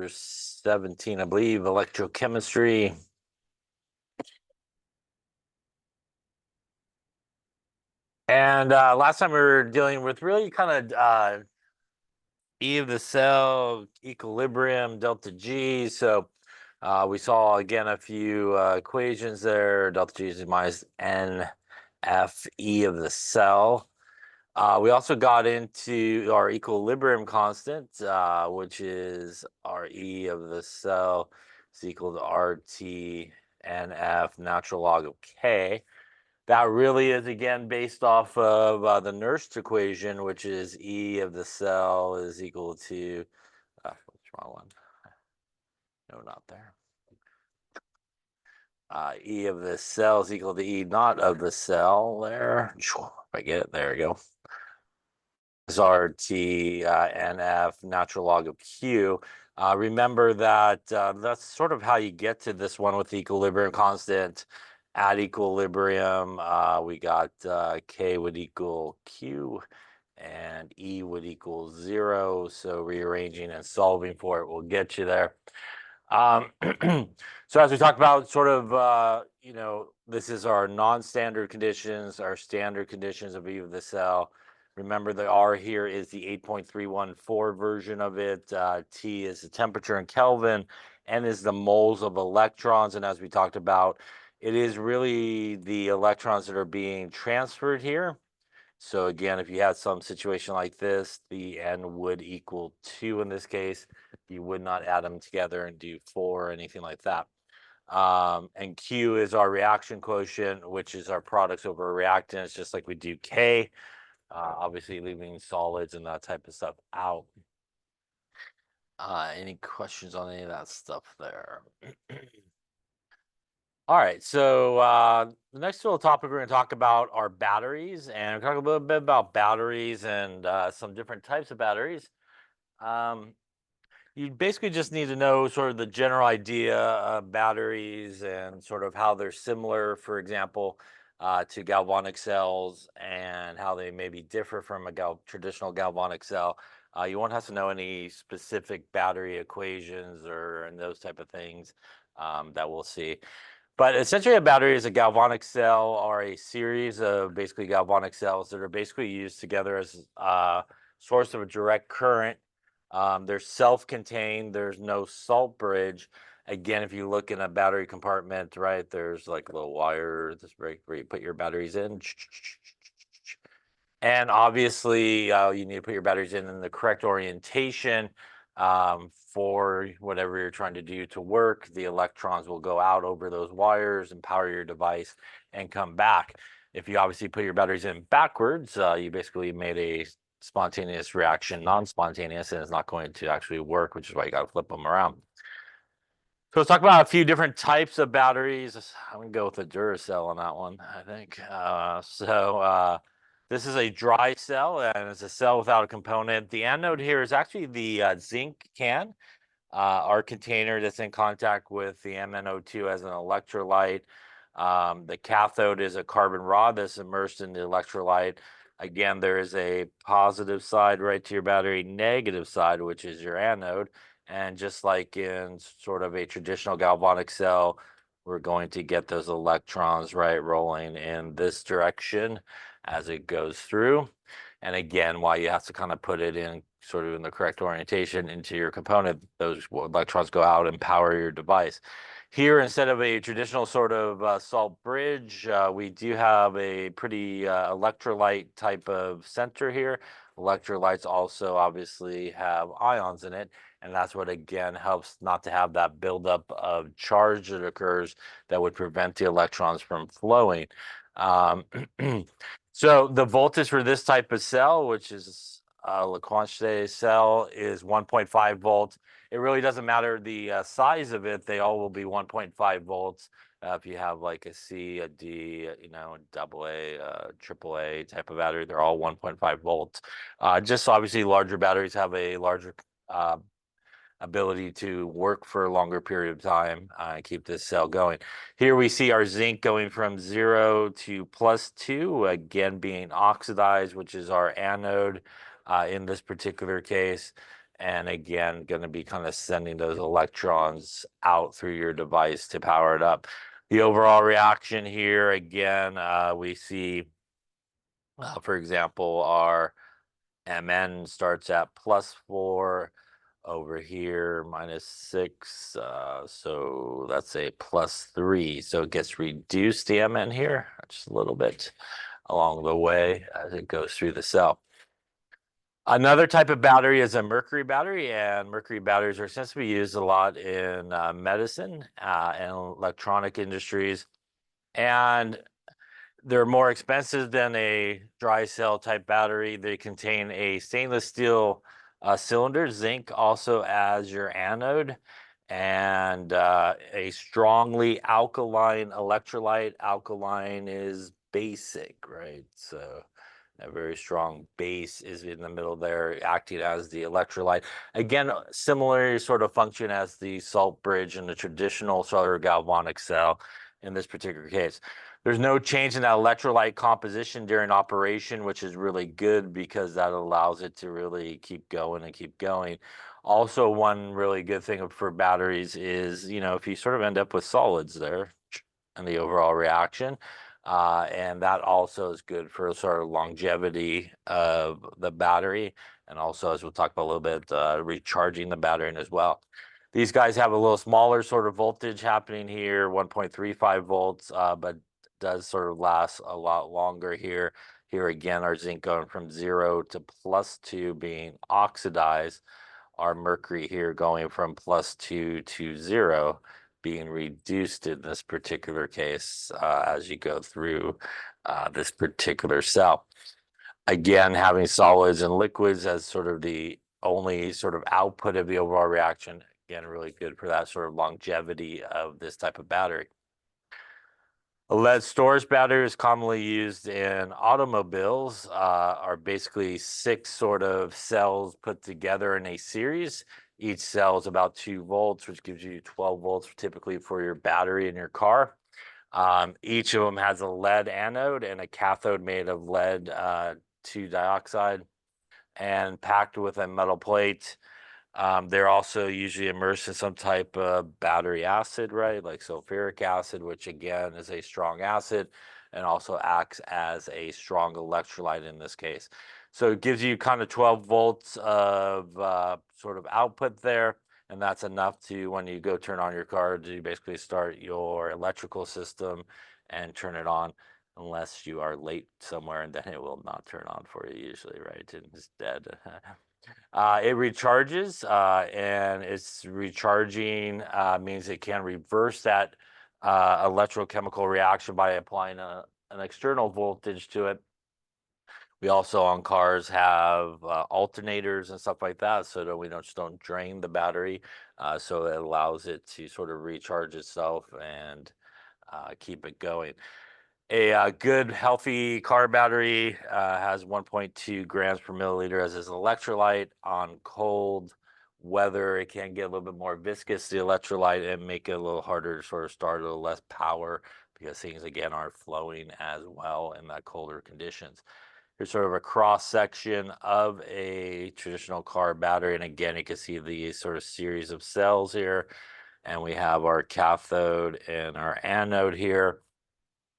17, I believe, electrochemistry. And last time we were dealing with really kind of E of the cell, equilibrium, delta G. So we saw again a few equations there. Delta G is minus NF E of the cell. We also got into our equilibrium constant, which is our E of the cell is equal to RT NF natural log of K. That really is, again, based off of the Nernst equation, which is E of the cell is equal to, what's the wrong one? No, not there. E of the cell is equal to E naught of the cell there. If I get it, there we go. Is RT NF natural log of Q. Remember that that's sort of how you get to this one with the equilibrium constant. At equilibrium, we got K would equal Q and E would equal 0. So rearranging and solving for it will get you there. So as we talked about, sort of, this is our non-standard conditions, our standard conditions of E of the cell. Remember, the R here is the 8.314 version of it. T is the temperature in Kelvin. N is the moles of electrons. And as we talked about, it is really the electrons that are being transferred here. So again, if you had some situation like this, the N would equal 2 in this case. You would not add them together and do 4 or anything like that. And Q is our reaction quotient, which is our products over reactants, just like we do K. Obviously leaving solids and that type of stuff out. Any questions on any of that stuff there? All right, so the next little topic we're going to talk about are batteries, and we're talking a little bit about batteries and some different types of batteries. You basically just need to know sort of the general idea of batteries and sort of how they're similar, for example, to galvanic cells and how they maybe differ from a traditional galvanic cell. You won't have to know any specific battery equations and those type of things that we'll see. But essentially, a battery is a galvanic cell or a series of basically galvanic cells that are basically used together as a source of a direct current. They're self-contained. There's no salt bridge. Again, if you look in a battery compartment, right, there's like a little wire where you put your batteries in. And obviously, you need to put your batteries in the correct orientation for whatever you're trying to do to work. The electrons will go out over those wires and power your device and come back. If you obviously put your batteries in backwards, you basically made a spontaneous reaction non-spontaneous, and it's not going to actually work, which is why you got to flip them around. So let's talk about a few different types of batteries. I'm going to go with a Duracell on that one, I think. This is a dry cell, and it's a cell without a component. The anode here is actually the zinc can, our container that's in contact with the MnO2 as an electrolyte. The cathode is a carbon rod that's immersed in the electrolyte. Again, there is a positive side right to your battery, negative side, which is your anode. And just like in sort of a traditional galvanic cell, we're going to get those electrons, right, rolling in this direction as it goes through. And again, why you have to kind of put it in sort of in the correct orientation into your component, those electrons go out and power your device. Here, instead of a traditional sort of salt bridge, we do have a pretty electrolyte type of center here. Electrolytes also obviously have ions in it, and that's what, again, helps not to have that buildup of charge that occurs that would prevent the electrons from flowing. So the voltage for this type of cell, which is a Lecointre cell, is 1.5 volts. It really doesn't matter the size of it. They all will be 1.5 volts. If you have like a C, a D, double A, triple A type of battery, they're all 1.5 volts. Just obviously larger batteries have a larger ability to work for a longer period of time and keep this cell going. Here we see our zinc going from 0 to +2, again being oxidized, which is our anode in this particular case. And again, going to be kind of sending those electrons out through your device to power it up. The overall reaction here, again, we see, for example, our Mn starts at +4, over here -6, so that's a +3. So it gets reduced, the Mn here, just a little bit along the way as it goes through the cell. Another type of battery is a mercury battery, and mercury batteries are essentially used a lot in medicine and electronic industries. And they're more expensive than a dry cell type battery. They contain a stainless steel cylinder, zinc also as your anode, and a strongly alkaline electrolyte. Alkaline is basic, right? So a very strong base is in the middle there, acting as the electrolyte. Again, similar sort of function as the salt bridge in the traditional cellular galvanic cell in this particular case. There's no change in that electrolyte composition during operation, which is really good because that allows it to really keep going and keep going. Also, one really good thing for batteries is, if you sort of end up with solids there in the overall reaction, and that also is good for sort of longevity of the battery. And also, as we'll talk about a little bit, recharging the battery as well. These guys have a little smaller sort of voltage happening here, 1.35 volts, but does sort of last a lot longer here. Here again, our zinc going from 0 to +2 being oxidized. Our mercury here going from +2 to 0 being reduced in this particular case as you go through this particular cell. Again, having solids and liquids as sort of the only sort of output of the overall reaction. Again, really good for that sort of longevity of this type of battery. A lead storage battery is commonly used in automobiles, are basically 6 sort of cells put together in a series. Each cell is about 2 volts, which gives you 12 volts typically for your battery in your car. Each of them has a lead anode and a cathode made of lead 2 dioxide and packed with a metal plate. They're also usually immersed in some type of battery acid, right? Like sulfuric acid, which again is a strong acid and also acts as a strong electrolyte in this case. So it gives you kind of 12 volts of sort of output there. And that's enough to, when you go turn on your car, to basically start your electrical system and turn it on, unless you are late somewhere, and then it will not turn on for you usually, right? It's dead. It recharges, and it's recharging means it can reverse that electrochemical reaction by applying an external voltage to it. We also on cars have alternators and stuff like that, so that we just don't drain the battery. So it allows it to sort of recharge itself and keep it going. A good, healthy car battery has 1.2 grams per milliliter as its electrolyte. On cold weather, it can get a little bit more viscous, the electrolyte, and make it a little harder to sort of start, a little less power, because things, again, aren't flowing as well in that colder conditions. Here's sort of a cross section of a traditional car battery. And again, you can see the sort of series of cells here. And we have our cathode and our anode here.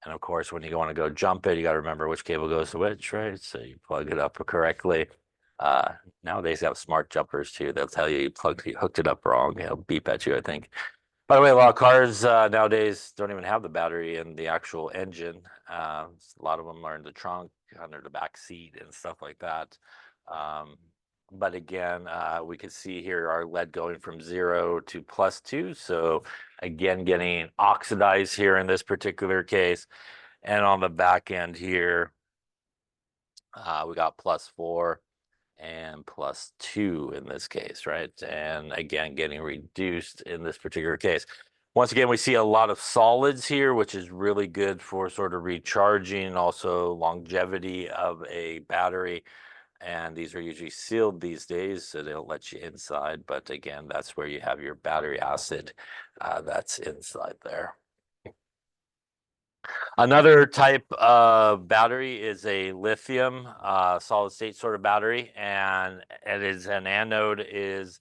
And of course, when you want to go jump it, you got to remember which cable goes to which, right? So you plug it up correctly. Nowadays, they have smart jumpers too. They'll tell you you hooked it up wrong. They'll beep at you, I think. By the way, a lot of cars nowadays don't even have the battery in the actual engine. A lot of them are in the trunk, under the back seat, and stuff like that. But again, we can see here our lead going from 0 to +2. So again, getting oxidized here in this particular case. And on the back end here, we got +4 and +2 in this case, right? And again, getting reduced in this particular case. Once again, we see a lot of solids here, which is really good for sort of recharging and also longevity of a battery. And these are usually sealed these days, so they don't let you inside. But again, that's where you have your battery acid that's inside there. Another type of battery is a lithium solid state sort of battery, and it is an anode is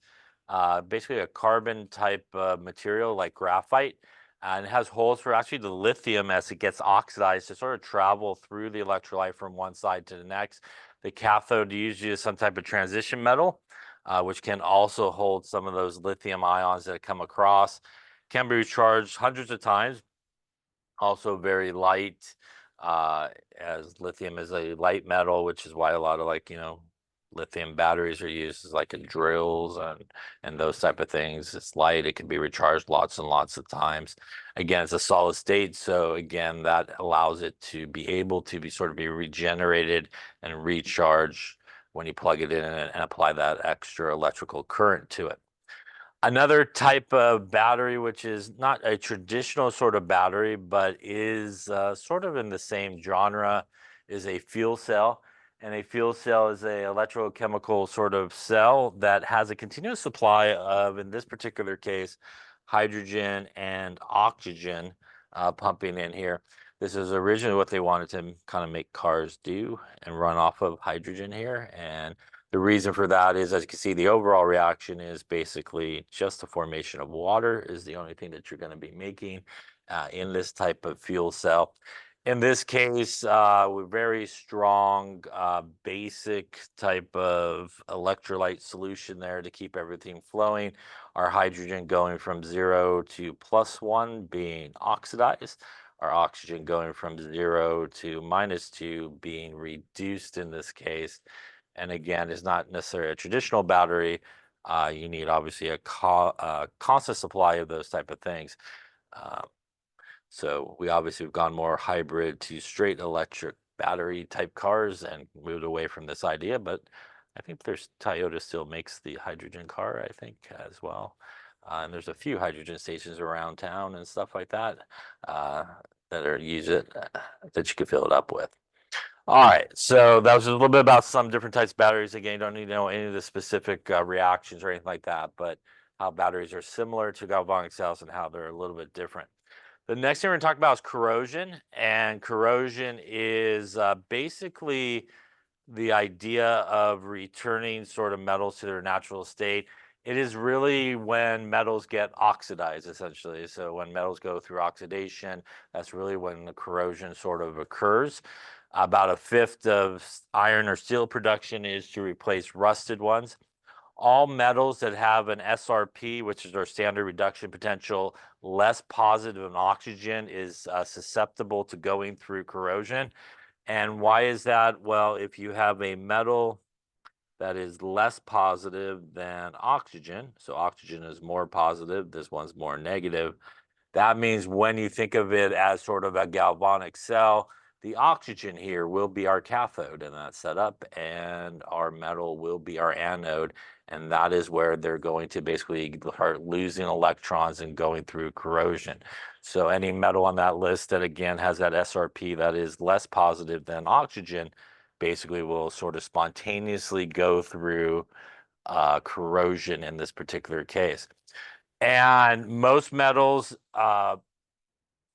basically a carbon type material like graphite, and it has holes for actually the lithium as it gets oxidized to sort of travel through the electrolyte from one side to the next. The cathode usually is some type of transition metal, which can also hold some of those lithium ions that come across. Can be recharged hundreds of times, also very light, uh, as lithium is a light metal, which is why a lot of lithium batteries are used as like in drills and those type of things. It's light, it can be recharged lots and lots of times. Again, it's a solid state, so again, that allows it to be able to be sort of be regenerated and recharged when you plug it in and apply that extra electrical current to it. Another type of battery, which is not a traditional sort of battery, but is sort of in the same genre, is a fuel cell. And a fuel cell is a electrochemical sort of cell that has a continuous supply of, in this particular case, hydrogen and oxygen pumping in here. This is originally what they wanted to kind of make cars do and run off of hydrogen here. And the reason for that is, as you can see, the overall reaction is basically just the formation of water is the only thing that you're going to be making in this type of fuel cell. In this case, with very strong, basic type of electrolyte solution there to keep everything flowing. Our hydrogen going from 0 to +1 being oxidized. Our oxygen going from 0 to -2 being reduced in this case. And again, it's not necessarily a traditional battery. You need obviously a constant supply of those type of things. Uh, so we obviously have gone more hybrid to straight electric battery type cars and moved away from this idea. But I think Toyota still makes the hydrogen car, I think, as well. And there's a few hydrogen stations around town and stuff like that uh, that are use it that you can fill it up with. All right, so that was a little bit about some different types of batteries. Again, you don't need to know any of the specific reactions or anything like that, but how batteries are similar to galvanic cells and how they're a little bit different. The next thing we're going to talk about is corrosion, and corrosion is basically the idea of returning sort of metals to their natural state. It is really when metals get oxidized, essentially. So when metals go through oxidation, that's really when the corrosion sort of occurs. About a fifth of iron or steel production is to replace rusted ones. All metals that have an SRP, which is our standard reduction potential, less positive than oxygen, is susceptible to going through corrosion. And why is that? Well, if you have a metal that is less positive than oxygen, so oxygen is more positive, this one's more negative, that means when you think of it as sort of a galvanic cell, the oxygen here will be our cathode in that setup, and our metal will be our anode. And that is where they're going to basically start losing electrons and going through corrosion. So any metal on that list that again has that SRP that is less positive than oxygen basically will sort of spontaneously go through corrosion in this particular case. And most metals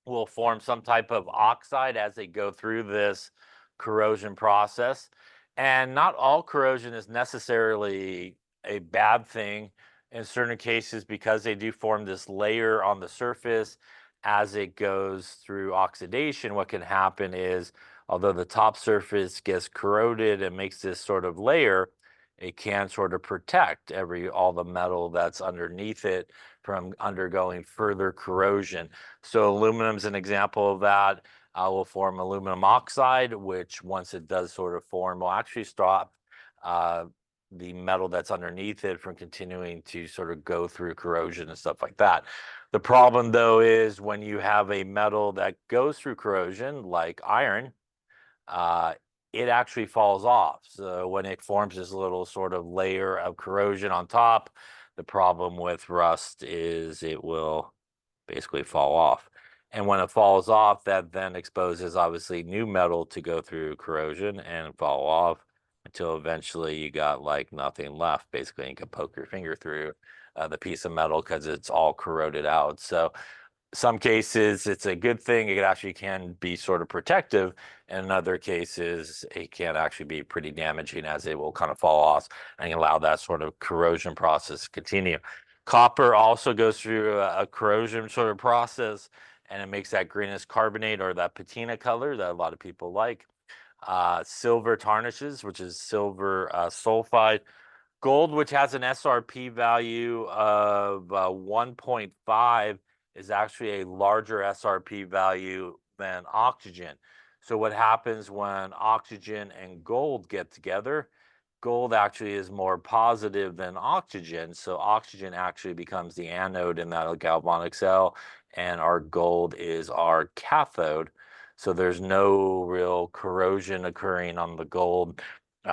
will form some type of oxide as they go through this corrosion process. And not all corrosion is necessarily a bad thing in certain cases because they do form this layer on the surface as it goes through oxidation. What can happen is, although the top surface gets corroded and makes this sort of layer, it can sort of protect all the metal that's underneath it from undergoing further corrosion. So aluminum is an example of that. Will form aluminum oxide, which once it does sort of form, will actually stop the metal that's underneath it from continuing to sort of go through corrosion and stuff like that. The problem, though, is when you have a metal that goes through corrosion, like iron, it actually falls off. So when it forms this little sort of layer of corrosion on top, the problem with rust is it will basically fall off. And when it falls off, that then exposes obviously new metal to go through corrosion and fall off until eventually you got like nothing left. Basically, you can poke your finger through the piece of metal because it's all corroded out. So some cases it's a good thing. It actually can be sort of protective. And in other cases, it can actually be pretty damaging as it will kind of fall off and allow that sort of corrosion process to continue. Copper also goes through a corrosion sort of process, and it makes that greenish carbonate or that patina color that a lot of people like. Silver tarnishes, which is silver sulfide. Gold, which has an SRP value of 1.5, is actually a larger SRP value than oxygen. So what happens when oxygen and gold get together? Gold actually is more positive than oxygen. So oxygen actually becomes the anode in that galvanic cell, and our gold is our cathode. So there's no real corrosion occurring on the gold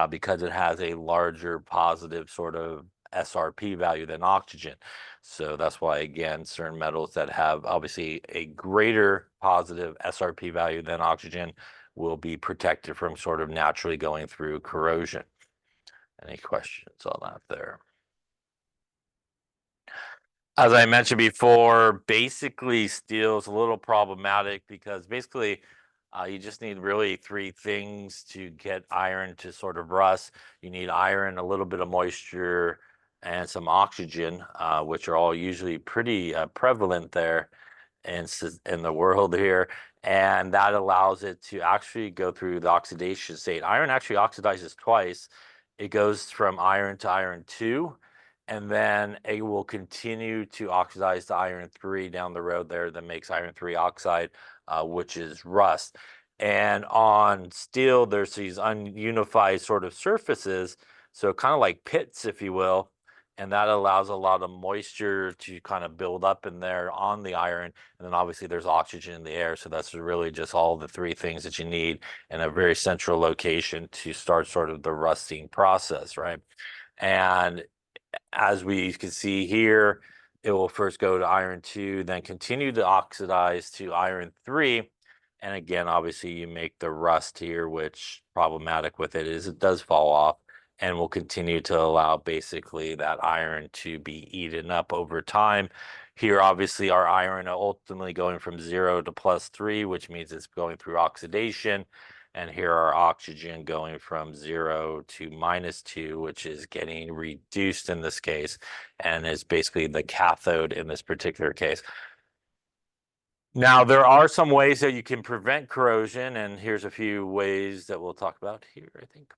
because it has a larger positive sort of SRP value than oxygen. So that's why, again, certain metals that have obviously a greater positive SRP value than oxygen will be protected from sort of naturally going through corrosion. Any questions on that there? As I mentioned before, basically steel is a little problematic because basically you just need really three things to get iron to sort of rust. You need iron, a little bit of moisture, and some oxygen, which are all usually pretty prevalent there in the world here. And that allows it to actually go through the oxidation state. Iron actually oxidizes twice. It goes from iron to iron 2, and then it will continue to oxidize to iron 3 down the road there that makes iron 3 oxide, which is rust. And on steel, there's these ununified sort of surfaces, so kind of like pits, if you will, and that allows a lot of moisture to kind of build up in there on the iron. And then obviously there's oxygen in the air, so that's really just all the three things that you need in a very central location to start sort of the rusting process, right? And as we can see here, it will first go to iron 2, then continue to oxidize to iron 3. And again, obviously you make the rust here, which problematic with it is it does fall off and will continue to allow basically that iron to be eaten up over time. Here, obviously, our iron ultimately going from 0 to +3, which means it's going through oxidation. And here our oxygen going from 0 to -2, which is getting reduced in this case, and is basically the cathode in this particular case. Now, there are some ways that you can prevent corrosion, and here's a few ways that we'll talk about here, I think.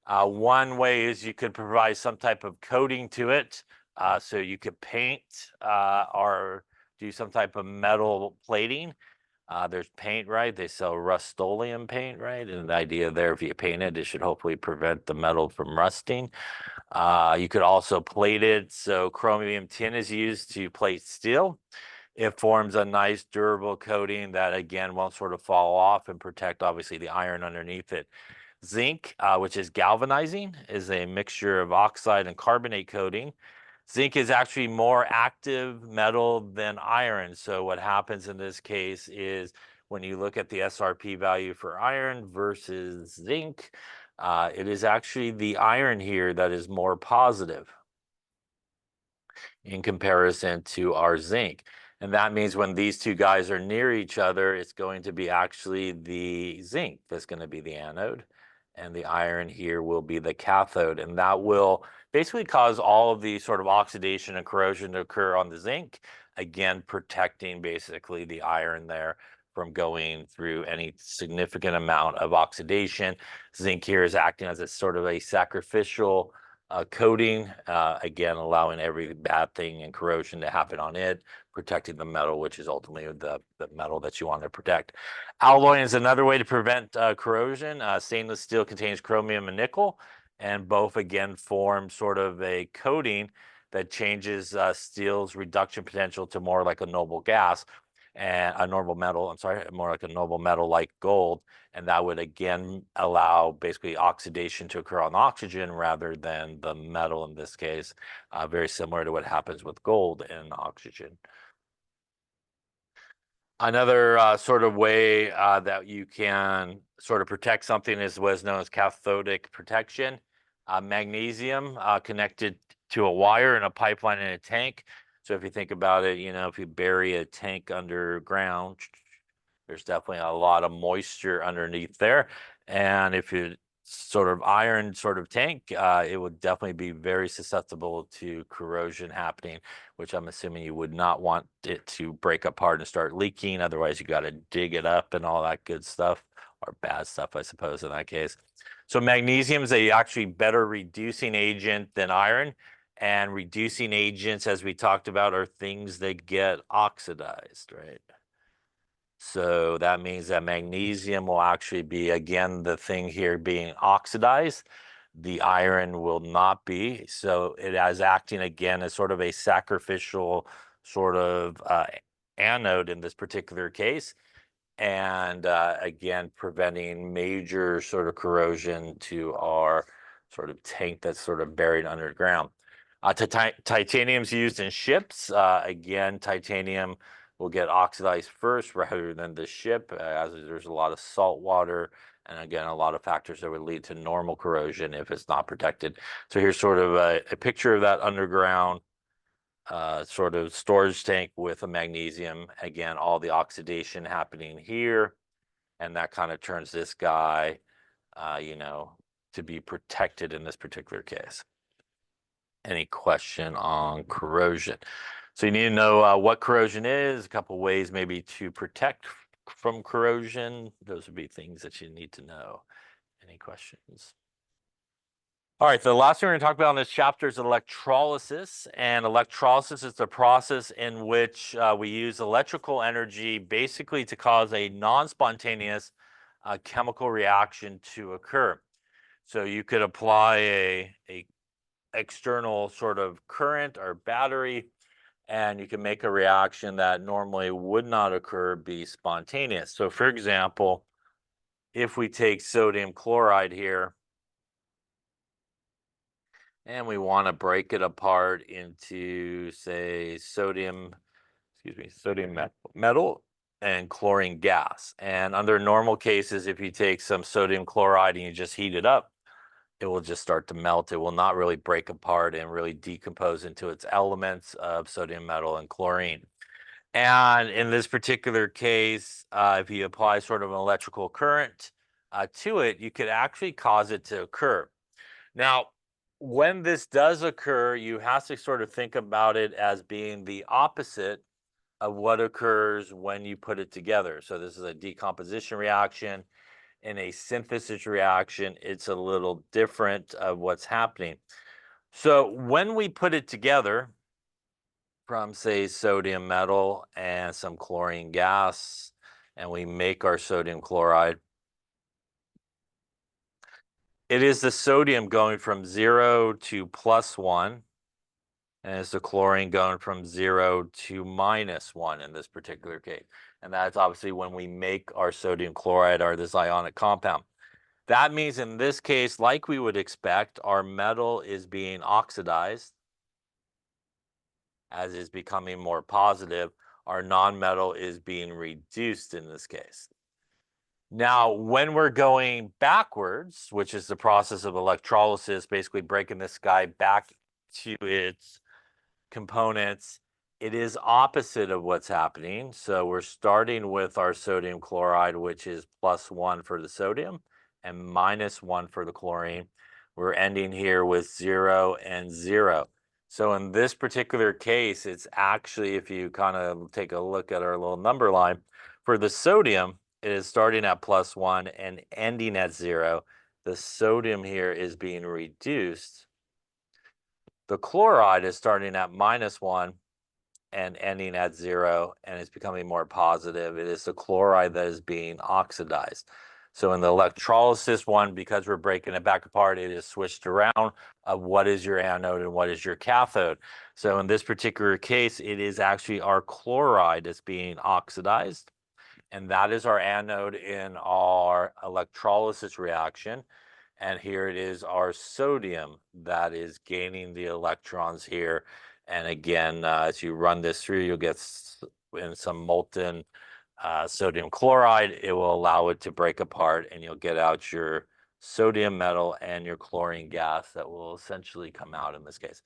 One way is you could provide some type of coating to it. So you could paint or do some type of metal plating. There's paint, right? They sell Rust-Oleum paint, right? And the idea there, if you paint it, it should hopefully prevent the metal from rusting. You could also plate it. So chromium tin is used to plate steel. It forms a nice durable coating that, again, won't sort of fall off and protect, obviously, the iron underneath it. Zinc, which is galvanizing, is a mixture of oxide and carbonate coating. Zinc is actually more active metal than iron. So what happens in this case is when you look at the SRP value for iron versus zinc, it is actually the iron here that is more positive in comparison to our zinc. And that means when these two guys are near each other, it's going to be actually the zinc that's going to be the anode, and the iron here will be the cathode. And that will basically cause all of the sort of oxidation and corrosion to occur on the zinc, again, protecting basically the iron there from going through any significant amount of oxidation. Zinc here is acting as a sort of a sacrificial coating, again, allowing every bad thing and corrosion to happen on it, protecting the metal, which is ultimately the metal that you want to protect. Alloying is another way to prevent corrosion. Stainless steel contains chromium and nickel, and both, again, form sort of a coating that changes steel's reduction potential to more like a noble gas and a normal metal, I'm sorry, more like a noble metal like gold. And that would again allow basically oxidation to occur on oxygen rather than the metal in this case, very similar to what happens with gold and oxygen. Another sort of way that you can sort of protect something is what is known as cathodic protection. Magnesium connected to a wire in a pipeline in a tank. So if you think about it, if you bury a tank underground, there's definitely a lot of moisture underneath there. And if you sort of iron sort of tank, it would definitely be very susceptible to corrosion happening, which I'm assuming you would not want it to break apart and start leaking. Otherwise, you got to dig it up and all that good stuff, or bad stuff, I suppose, in that case. So magnesium is a actually better reducing agent than iron. And reducing agents, as we talked about, are things that get oxidized, right? So that means that magnesium will actually be, again, the thing here being oxidized. The iron will not be. So it is acting again as sort of a sacrificial sort of anode in this particular case. And again, preventing major sort of corrosion to our sort of tank that's sort of buried underground. Titanium's used in ships. Again, titanium will get oxidized first rather than the ship, as there's a lot of salt water, and again, a lot of factors that would lead to normal corrosion if it's not protected. So here's sort of a picture of that underground sort of storage tank with a magnesium. Again, all the oxidation happening here, and that kind of turns this guy, to be protected in this particular case. Any question on corrosion? So you need to know what corrosion is, a couple ways maybe to protect from corrosion. Those would be things that you need to know. Any questions? All right, the last thing we're going to talk about in this chapter is electrolysis. And electrolysis is the process in which we use electrical energy basically to cause a non-spontaneous chemical reaction to occur. So you could apply a external sort of current or battery, and you can make a reaction that normally would not occur be spontaneous. So for example, if we take sodium chloride here, and we want to break it apart into, say, sodium metal and chlorine gas. And under normal cases, if you take some sodium chloride and you just heat it up, it will just start to melt. It will not really break apart and really decompose into its elements of sodium metal and chlorine. And in this particular case, if you apply sort of an electrical current to it, you could actually cause it to occur. Now, when this does occur, you have to sort of think about it as being the opposite of what occurs when you put it together. So this is a decomposition reaction. In a synthesis reaction, it's a little different of what's happening. So when we put it together from, say, sodium metal and some chlorine gas, and we make our sodium chloride, it is the sodium going from 0 to +1, and it's the chlorine going from 0 to -1 in this particular case. And that's obviously when we make our sodium chloride or this ionic compound. That means in this case, like we would expect, our metal is being oxidized as is becoming more positive. Our nonmetal is being reduced in this case. Now, when we're going backwards, which is the process of electrolysis, basically breaking this guy back to its components, it is opposite of what's happening. So we're starting with our sodium chloride, which is +1 for the sodium and -1 for the chlorine. We're ending here with 0 and 0. So in this particular case, it's actually, if you kind of take a look at our little number line, for the sodium, it is starting at +1 and ending at 0. The sodium here is being reduced. The chloride is starting at -1 and ending at 0, and it's becoming more positive. It is the chloride that is being oxidized. So in the electrolysis one, because we're breaking it back apart, it is switched around of what is your anode and what is your cathode. So in this particular case, it is actually our chloride that's being oxidized, and that is our anode in our electrolysis reaction. And here it is our sodium that is gaining the electrons here. And again, as you run this through, you'll get in some molten sodium chloride. It will allow it to break apart, and you'll get out your sodium metal and your chlorine gas that will essentially come out in this case.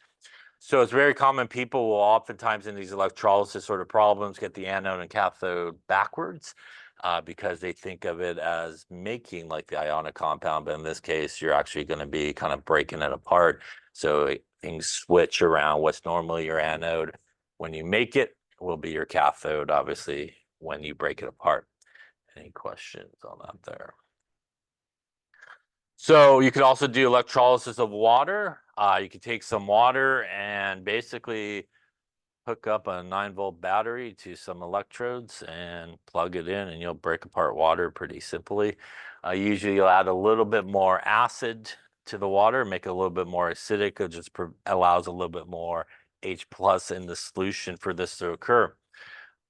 So it's very common. People will oftentimes in these electrolysis sort of problems get the anode and cathode backwards because they think of it as making like the ionic compound. But in this case, you're actually going to be kind of breaking it apart. So things switch around. What's normally your anode when you make it will be your cathode, obviously, when you break it apart. Any questions on that there? So you could also do electrolysis of water. You could take some water and basically hook up a 9-volt battery to some electrodes and plug it in, and you'll break apart water pretty simply. Usually you'll add a little bit more acid to the water, make it a little bit more acidic. It just allows a little bit more H plus in the solution for this to occur.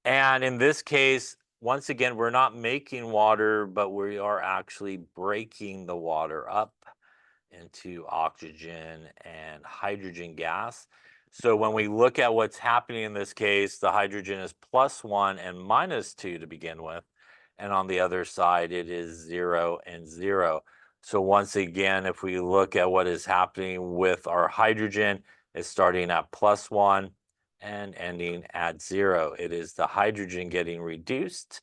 And in this case, once again, we're not making water, but we are actually breaking the water up into oxygen and hydrogen gas. So when we look at what's happening in this case, the hydrogen is +1 and -2 to begin with. And on the other side, it is 0 and 0. So once again, if we look at what is happening with our hydrogen, it's starting at +1 and ending at 0. It is the hydrogen getting reduced,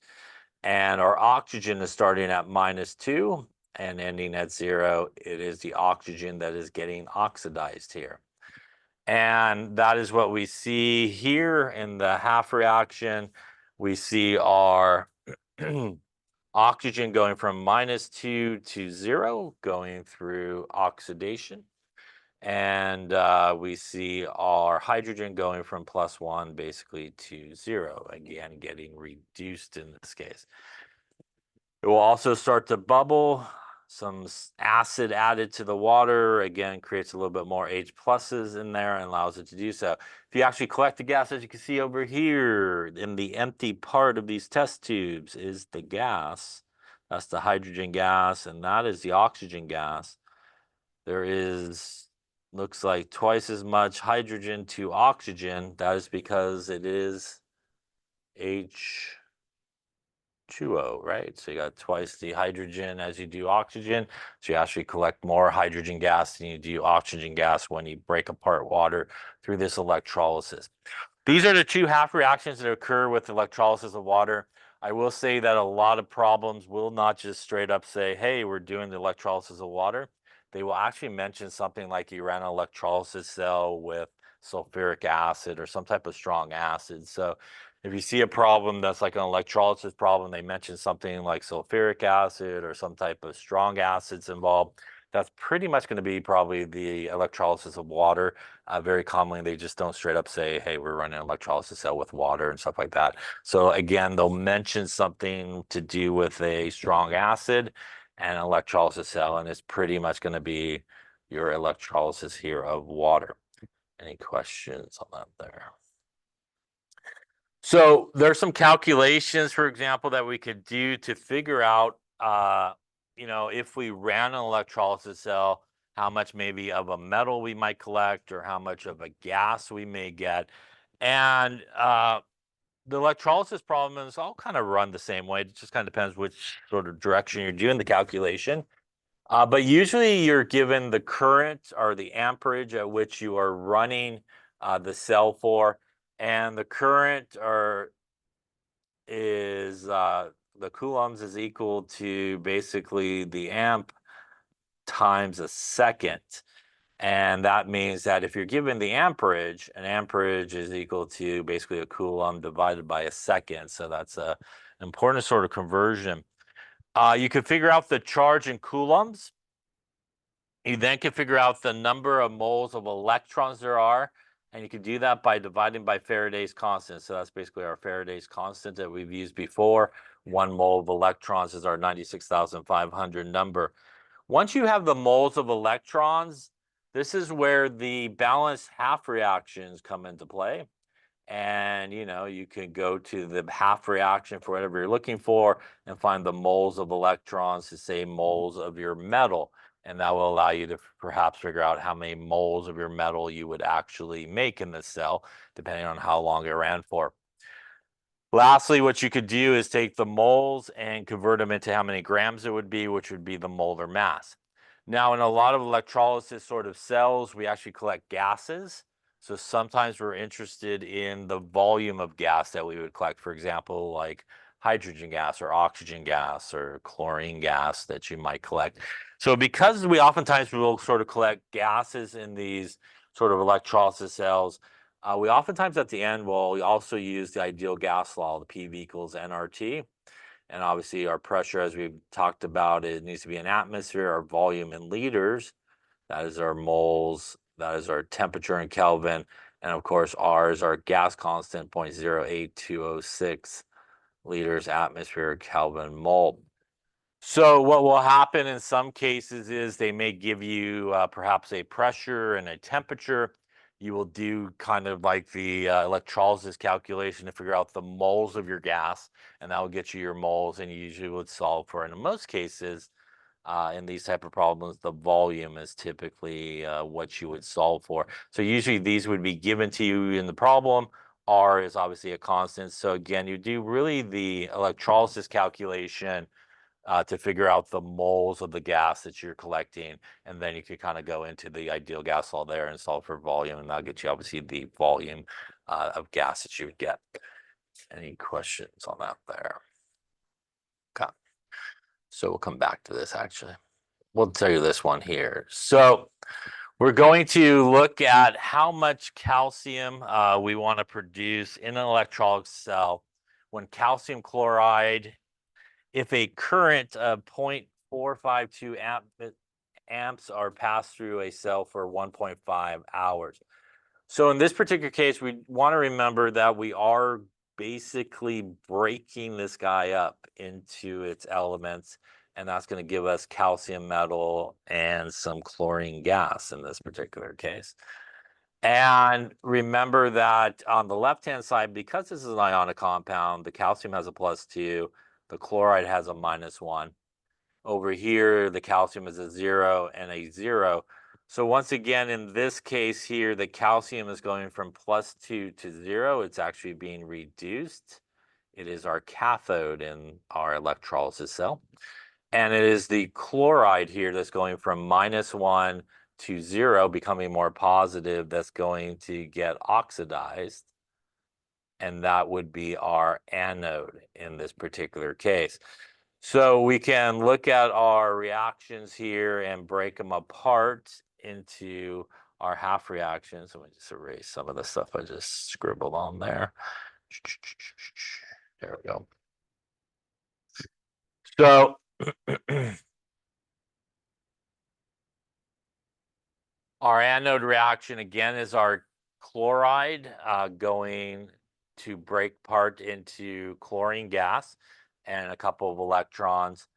and our oxygen is starting at -2 and ending at 0. It is the oxygen that is getting oxidized here. And that is what we see here in the half reaction. We see our oxygen going from -2 to 0, going through oxidation. And we see our hydrogen going from +1 basically to 0, again, getting reduced in this case. It will also start to bubble. Some acid added to the water, again, creates a little bit more H pluses in there and allows it to do so. If you actually collect the gas, as you can see over here, in the empty part of these test tubes is the gas. That's the hydrogen gas, and that is the oxygen gas. There is, looks like twice as much hydrogen to oxygen. That is because it is H2O, right? So you got twice the hydrogen as you do oxygen. So you actually collect more hydrogen gas than you do oxygen gas when you break apart water through this electrolysis. These are the two half reactions that occur with electrolysis of water. I will say that a lot of problems will not just straight up say, hey, we're doing the electrolysis of water. They will actually mention something like you ran an electrolysis cell with sulfuric acid or some type of strong acid. So if you see a problem that's like an electrolysis problem, they mention something like sulfuric acid or some type of strong acids involved. That's pretty much going to be probably the electrolysis of water. Very commonly, they just don't straight up say, hey, we're running an electrolysis cell with water and stuff like that. So again, they'll mention something to do with a strong acid and an electrolysis cell, and it's pretty much going to be your electrolysis here of water. Any questions on that there? So there's some calculations, for example, that we could do to figure out, if we ran an electrolysis cell, how much maybe of a metal we might collect or how much of a gas we may get. And the electrolysis problems all kind of run the same way. It just kind of depends which sort of direction you're doing the calculation. But usually you're given the current or the amperage at which you are running the cell for, and the current is the coulombs is equal to basically the amp times a second. And that means that if you're given the amperage, an amperage is equal to basically a coulomb divided by a second. So that's an important sort of conversion. You can figure out the charge in coulombs. You then can figure out the number of moles of electrons there are, and you can do that by dividing by Faraday's constant. So that's basically our Faraday's constant that we've used before. 1 mole of electrons is our 96,500 number. Once you have the moles of electrons, this is where the balanced half reactions come into play. And, you can go to the half reaction for whatever you're looking for and find the moles of electrons to say moles of your metal. And that will allow you to perhaps figure out how many moles of your metal you would actually make in this cell, depending on how long it ran for. Lastly, what you could do is take the moles and convert them into how many grams it would be, which would be the molar mass. Now, in a lot of electrolysis sort of cells, we actually collect gases. So sometimes we're interested in the volume of gas that we would collect, for example, like hydrogen gas or oxygen gas or chlorine gas that you might collect. So because we oftentimes will sort of collect gases in these sort of electrolysis cells, we oftentimes at the end will also use the ideal gas law, the PV equals nRT. And obviously our pressure, as we've talked about, it needs to be in atmosphere, our volume in liters. That is our moles. That is our temperature in Kelvin. And of course, R is our gas constant, 0.08206 liters atmosphere Kelvin mole. So what will happen in some cases is they may give you perhaps a pressure and a temperature. You will do kind of like the electrolysis calculation to figure out the moles of your gas, and that will get you your moles, and you usually would solve for. And in most cases, in these type of problems, the volume is typically what you would solve for. So usually these would be given to you in the problem. R is obviously a constant. So again, you do really the electrolysis calculation to figure out the moles of the gas that you're collecting. And then you could kind of go into the ideal gas law there and solve for volume. And that'll get you obviously the volume of gas that you would get. Any questions on that there? Okay. So we'll come back to this actually. We'll tell you this one here. So we're going to look at how much calcium we want to produce in an electrolytic cell when calcium chloride, if a current of 0.452 amps are passed through a cell for 1.5 hours. So in this particular case, we want to remember that we are basically breaking this guy up into its elements, and that's going to give us calcium metal and some chlorine gas in this particular case. And remember that on the left-hand side, because this is an ionic compound, the calcium has a +2, the chloride has a -1. Over here, the calcium is a 0 and a 0. So once again, in this case here, the calcium is going from +2 to 0. It's actually being reduced. It is our cathode in our electrolysis cell. And it is the chloride here that's going from -1 to 0, becoming more positive, that's going to get oxidized. And that would be our anode in this particular case. So we can look at our reactions here and break them apart into our half reactions. Let me just erase some of the stuff I just scribbled on there. There we go. So our anode reaction again is our chloride going to break apart into chlorine gas and a couple of electrons.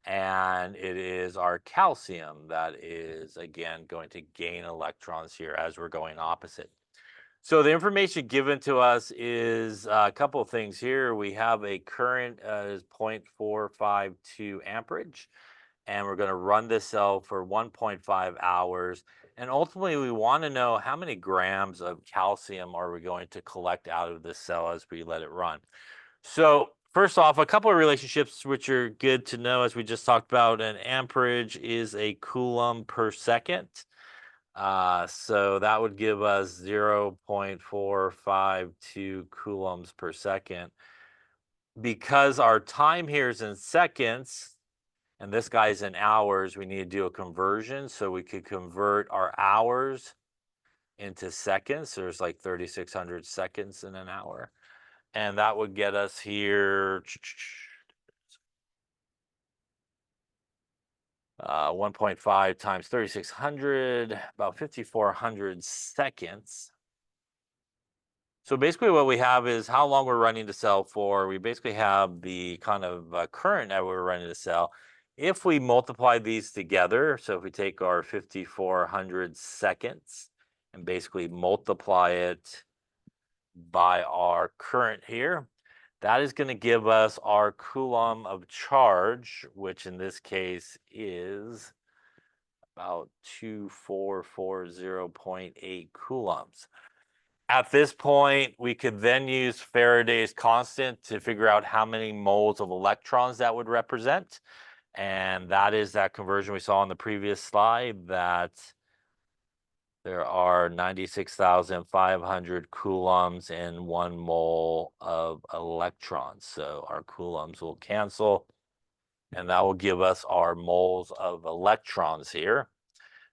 And it is our calcium that is, again, going to gain electrons here as we're going opposite. So the information given to us is a couple of things here. We have a current is 0.452 amperage, and we're going to run this cell for 1.5 hours. And ultimately, we want to know how many grams of calcium are we going to collect out of this cell as we let it run. So first off, a couple of relationships which are good to know, as we just talked about. An amperage is a coulomb per second. So that would give us 0.452 coulombs per second. Because our time here is in seconds, and this guy's in hours, we need to do a conversion. So we could convert our hours into seconds. So there's like 3,600 seconds in an hour. And that would get us here 1.5 times 3,600, about 5,400 seconds. So basically what we have is how long we're running the cell for. We basically have the kind of current that we're running the cell. If we multiply these together, so if we take our 5,400 seconds and basically multiply it by our current here, that is going to give us our coulomb of charge, which in this case is about 2440.8 coulombs. At this point, we could then use Faraday's constant to figure out how many moles of electrons that would represent. And that is that conversion we saw on the previous slide, that there are 96,500 coulombs in 1 mole of electrons. So our coulombs will cancel, and that will give us our moles of electrons here.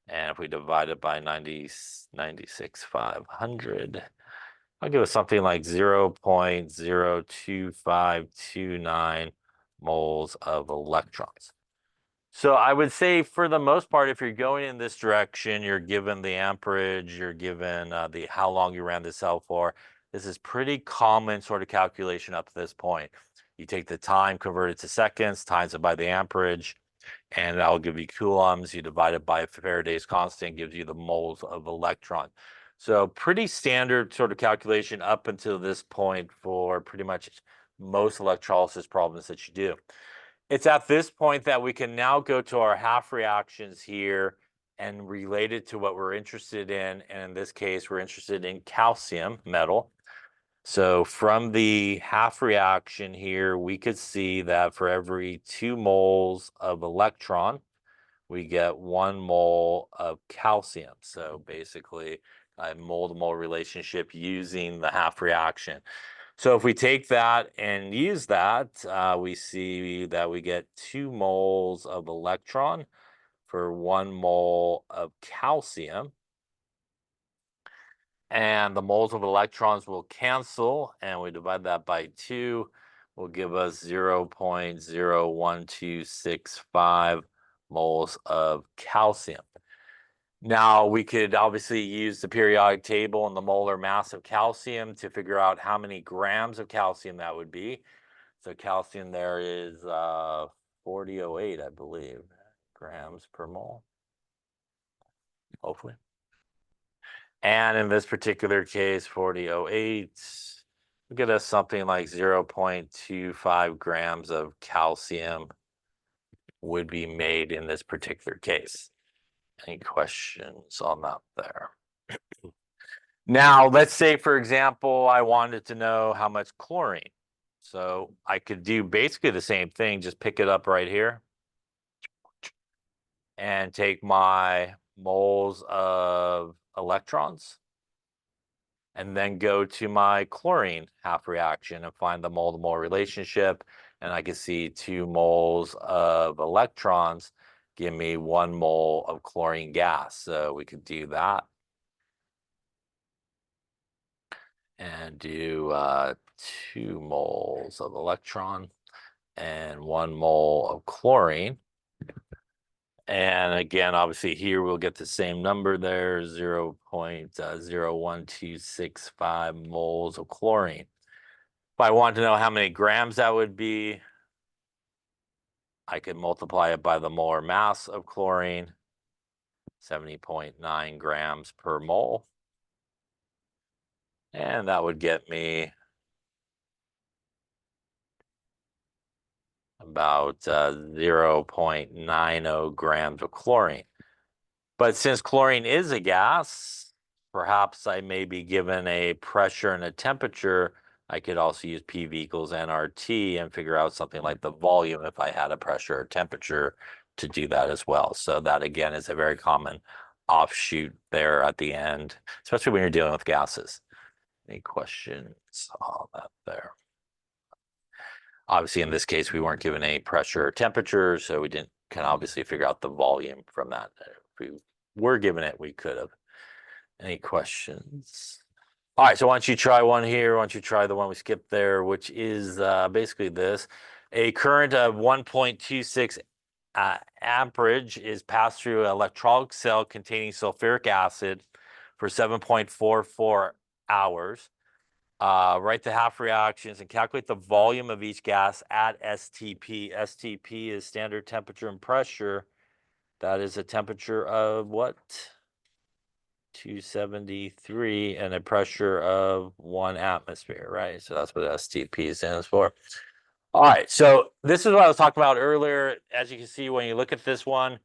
And if we divide it by 96,500, I'll give us something like 0.02529 moles of electrons. So I would say for the most part, if you're going in this direction, you're given the amperage, you're given the how long you ran the cell for. This is pretty common sort of calculation up to this point. You take the time, convert it to seconds, times it by the amperage, and that'll give you coulombs. You divide it by Faraday's constant, gives you the moles of electron. So pretty standard sort of calculation up until this point for pretty much most electrolysis problems that you do. It's at this point that we can now go to our half reactions here and relate it to what we're interested in. And in this case, we're interested in calcium metal. So from the half reaction here, we could see that for every 2 moles of electron, we get 1 mole of calcium. So basically a mole-to-mole relationship using the half reaction. So if we take that and use that, we see that we get 2 moles of electron for 1 mole of calcium. And the moles of electrons will cancel, and we divide that by 2, will give us 0.01265 moles of calcium. Now, we could obviously use the periodic table and the molar mass of calcium to figure out how many grams of calcium that would be. So calcium there is 4008, I believe, grams per mole, hopefully. And in this particular case, 4008, we get us something like 0.25 grams of calcium would be made in this particular case. Any questions on that there? Now, let's say, for example, I wanted to know how much chlorine. So I could do basically the same thing, just pick it up right here and take my moles of electrons and then go to my chlorine half reaction and find the mole-to-mole relationship. And I can see 2 moles of electrons give me 1 mole of chlorine gas. So we could do that. And do 2 moles of electron and 1 mole of chlorine. And again, obviously here we'll get the same number there, 0.01265 moles of chlorine. If I want to know how many grams that would be, I could multiply it by the molar mass of chlorine, 70.9 grams per mole. And that would get me about 0.90 grams of chlorine. But since chlorine is a gas, perhaps I may be given a pressure and a temperature. I could also use PV equals nRT and figure out something like the volume if I had a pressure or temperature to do that as well. So that, again, is a very common offshoot there at the end, especially when you're dealing with gases. Any questions on that there? Obviously, in this case, we weren't given any pressure or temperature, so we can obviously figure out the volume from that. If we were given it, we could have. Any questions? All right, so why don't you try one here? Why don't you try the one we skipped there, which is basically this. A current of 1.26 amperage is passed through an electrolytic cell containing sulfuric acid for 7.44 hours. Write the half reactions and calculate the volume of each gas at STP. STP is standard temperature and pressure. That is a temperature of what? 273 and a pressure of 1 atmosphere, right? So that's what STP stands for. All right, so this is what I was talking about earlier. As you can see, when you look at this one,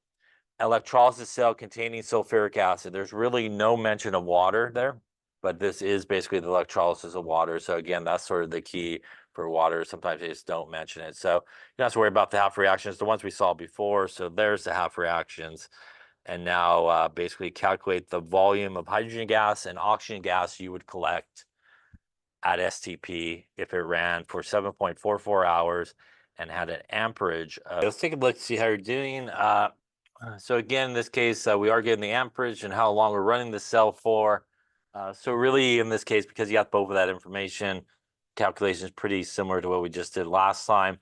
electrolysis cell containing sulfuric acid, there's really no mention of water there, but this is basically the electrolysis of water. So again, that's sort of the key for water. Sometimes they just don't mention it. So you don't have to worry about the half reactions, the ones we saw before. So there's the half reactions. and now basically calculate the volume of hydrogen gas and oxygen gas you would collect at STP if it ran for 7.44 hours and had an amperage. Let's take a look to see how you're doing. So again, in this case, we are getting the amperage and how long we're running the cell for. So really, in this case, because you got both of that information, calculation is pretty similar to what we just did last time.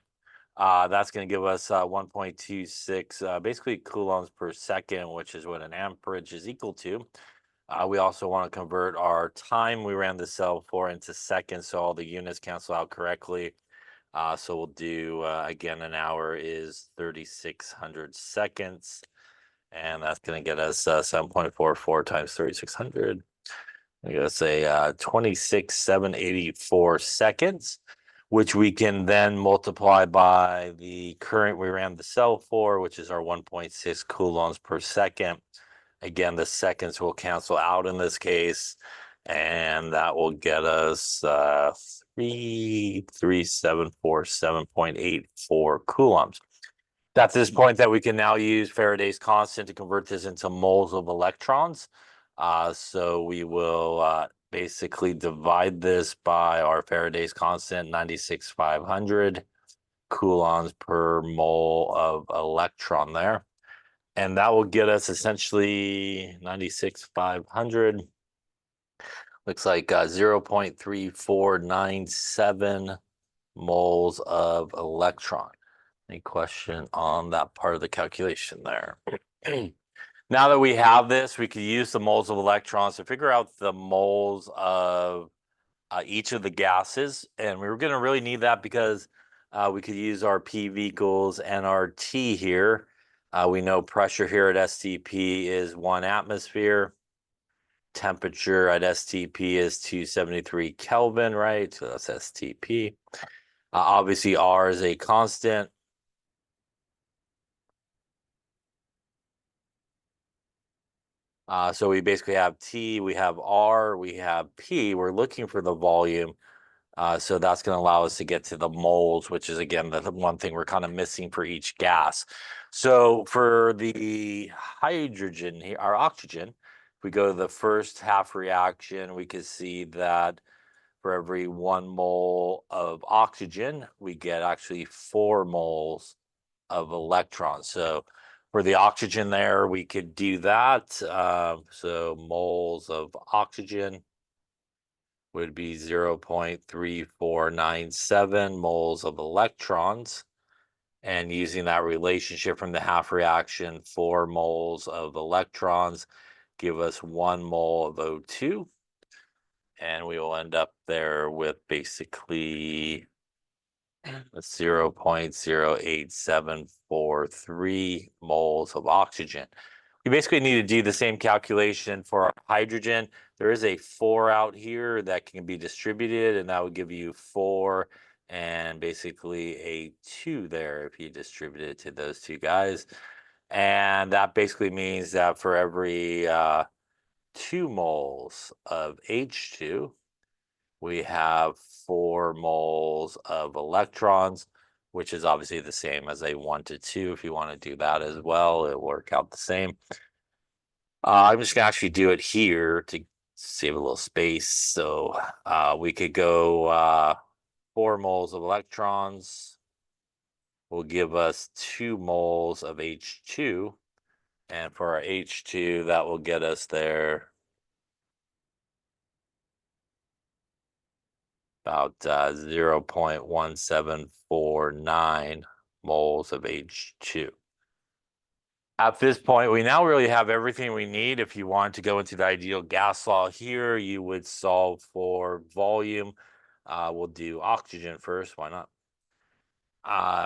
That's going to give us 1.26, basically coulombs per second, which is what an amperage is equal to. We also want to convert our time we ran the cell for into seconds, so all the units cancel out correctly. So we'll do, again, an hour is 3,600 seconds, and that's going to get us 7.44 times 3,600. I'm going to say 26,784 seconds, which we can then multiply by the current we ran the cell for, which is our 1.6 coulombs per second. Again, the seconds will cancel out in this case, and that will get us 3,747.84 coulombs. That's this point that we can now use Faraday's constant to convert this into moles of electrons. So we will basically divide this by our Faraday's constant, 96,500 coulombs per mole of electron there. And that will get us essentially 96,500. Looks like 0.3497 moles of electron. Any question on that part of the calculation there? Now that we have this, we could use the moles of electrons to figure out the moles of each of the gases. And we were going to really need that because we could use our PV equals nRT here. We know pressure here at STP is 1 atmosphere. Temperature at STP is 273 Kelvin, right? So that's STP. Obviously, R is a constant. So we basically have T, we have R, we have P. We're looking for the volume. So that's going to allow us to get to the moles, which is, again, the one thing we're kind of missing for each gas. So for the hydrogen, our oxygen, if we go to the first half reaction, we can see that for every 1 mole of oxygen, we get actually 4 moles of electrons. So for the oxygen there, we could do that. So moles of oxygen would be 0.3497 moles of electrons. And using that relationship from the half reaction, 4 moles of electrons give us 1 mole of O2. And we will end up there with basically 0.08743 moles of oxygen. We basically need to do the same calculation for our hydrogen. There is a 4 out here that can be distributed, and that would give you 4 and basically a 2 there if you distribute it to those two guys. And that basically means that for every 2 moles of H2, we have 4 moles of electrons, which is obviously the same as a 1 to 2. If you want to do that as well, it'll work out the same. I'm just gonna actually do it here to save a little space. So we could go 4 moles of electrons will give us 2 moles of H2. And for our H2, that will get us there about 0.1749 moles of H2. At this point, we now really have everything we need. If you want to go into the ideal gas law here, you would solve for volume. We'll do oxygen first. Why not?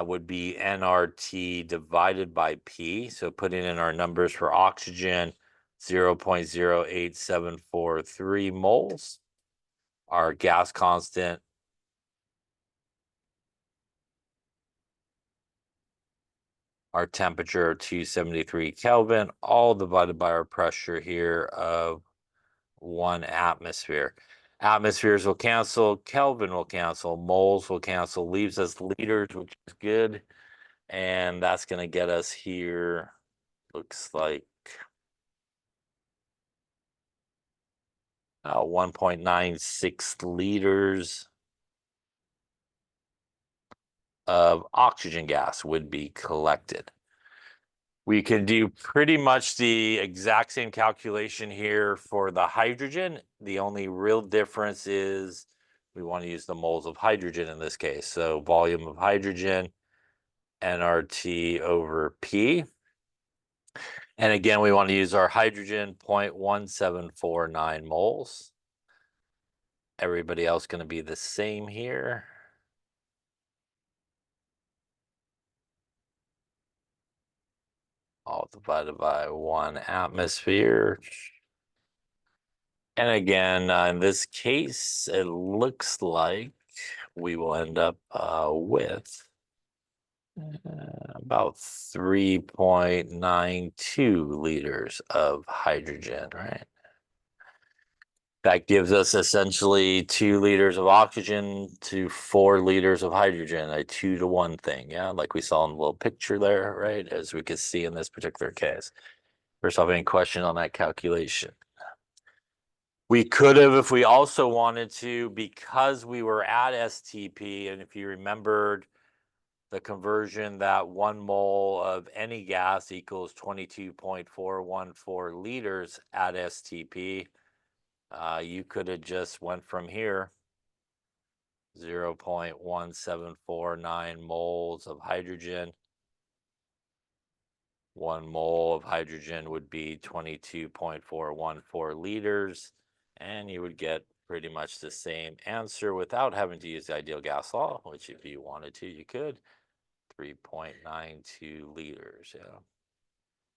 Would be nRT divided by P. So putting in our numbers for oxygen, 0.08743 moles. Our gas constant, our temperature, 273 Kelvin, all divided by our pressure here of 1 atmosphere. Atmospheres will cancel, Kelvin will cancel, moles will cancel, leaves us liters, which is good. And that's going to get us here, looks like 1.96 liters of oxygen gas would be collected. We can do pretty much the exact same calculation here for the hydrogen. The only real difference is we want to use the moles of hydrogen in this case. So volume of hydrogen, nRT over P. And again, we want to use our hydrogen 0.1749 moles. Everybody else going to be the same here. All divided by 1 atmosphere. And again, in this case, it looks like we will end up with about 3.92 liters of hydrogen, right? That gives us essentially 2 liters of oxygen to 4 liters of hydrogen, a 2-to-1 thing, yeah, like we saw in the little picture there, right? As we could see in this particular case. First off, any question on that calculation? We could have, if we also wanted to, because we were at STP, and if you remembered the conversion that 1 mole of any gas equals 22.414 liters at STP, you could have just went from here, 0.1749 moles of hydrogen. 1 mole of hydrogen would be 22.414 liters, and you would get pretty much the same answer without having to use the ideal gas law, which if you wanted to, you could. 3.92 liters, yeah.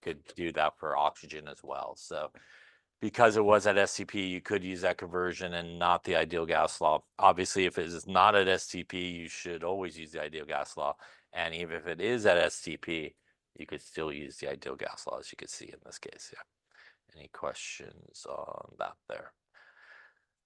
Could do that for oxygen as well. So because it was at STP, you could use that conversion and not the ideal gas law. Obviously, if it is not at STP, you should always use the ideal gas law. And even if it is at STP, you could still use the ideal gas law, as you can see in this case. Yeah. Any questions on that there?